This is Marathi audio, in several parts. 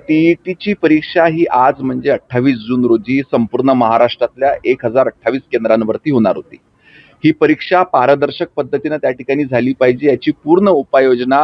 टीईटीची परीक्षा ही आज म्हणजे 28 जून रोजी संपूर्ण महाराष्ट्रातल्या 1028 केंद्रांवरती होणार होती. ही परीक्षा पारदर्शक पद्धतीने त्या ठिकाणी झाली पाहिजे याची पूर्ण उपाययोजना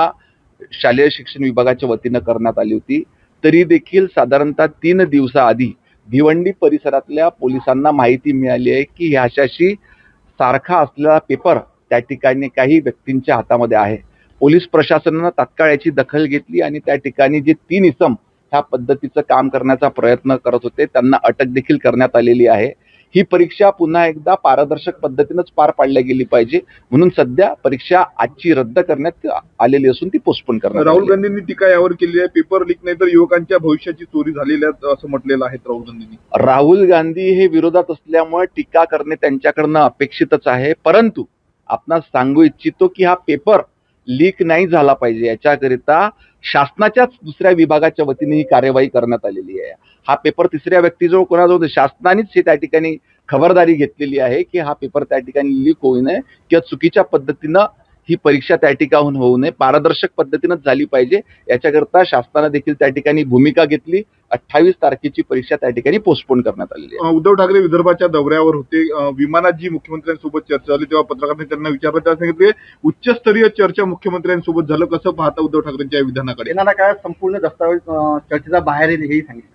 शालेय शिक्षण विभागाच्या वतीनं करण्यात आली होती. तरी देखील साधारणतः 3 दिवसाआधी भिवंडी परिसरातल्या पोलिसांना माहिती मिळाली आहे की ह्या अशाशी सारखा असलेला पेपर त्या ठिकाणी काही व्यक्तींच्या हातामध्ये आहे. पोलीस प्रशासनानं तात्काळ याची दखल घेतली आणि त्या ठिकाणी जे 3 इसम ह्या पद्धतीचं काम करण्याचा प्रयत्न करत होते त्यांना अटक देखील करण्यात आलेली आहे. ही परीक्षा पुन्हा एकदा पारदर्शक पद्धतीनंच पार पाडल्या गेली पाहिजे म्हणून सध्या परीक्षा आजची रद्द करण्यात आलेली असून ती पोस्टपोन करण्यात राहुल गांधींनी टीका यावर केली आहे. पेपर लीक नाही तर युवकांच्या भविष्याची चोरी झालेली आहे असं म्हटलेलं आहे राहुल गांधींनी. राहुल गांधी हे विरोधात असल्यामुळे टीका करणे त्यांच्याकडनं अपेक्षितच आहे. परंतु आपणास सांगू इच्छितो की हा पेपर लीक नाही झाला पाहिजे याच्याकरिता शासनाच्याच दुसऱ्या विभागाच्या वतीने ही कार्यवाही करण्यात आलेली आहे. हा पेपर तिसऱ्या व्यक्तीजवळ कोणाजवळ शासनानेच हे त्या ठिकाणी खबरदारी घेतलेली आहे की हा पेपर त्या ठिकाणी लीक होऊ नये किंवा चुकीच्या पद्धतीनं ही परीक्षा त्या ठिकाणून होऊ नये, पारदर्शक पद्धतीनंच झाली पाहिजे याच्याकरता शासनाने देखील त्या ठिकाणी भूमिका घेतली. 28 तारखेची परीक्षा त्या ठिकाणी पोस्टपोन करण्यात आलेली आहे. उद्धव ठाकरे विदर्भाच्या दौऱ्यावर होते. विमानात जी मुख्यमंत्र्यांसोबत चर्चा झाली तेव्हा पत्रकारांनी त्यांना विचारलं, त्या सांगितले उच्चस्तरीय चर्चा मुख्यमंत्र्यांसोबत झालं. कसं पाहता उद्धव ठाकरेंच्या या विधानाकडे? त्यांना काय संपूर्ण दस्तावेज चर्चेचा बाहेर येईल हेही सांगितलं.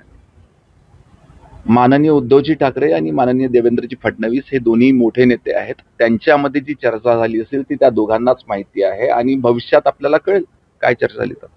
माननीय उद्धवजी ठाकरे आणि माननीय देवेंद्रजी फडणवीस हे दोन्ही मोठे नेते आहेत. त्यांच्यामध्ये जी चर्चा झाली असेल ती त्या दोघांनाच माहिती आहे आणि भविष्यात आपल्याला कळेल काय चर्चा झाली तर.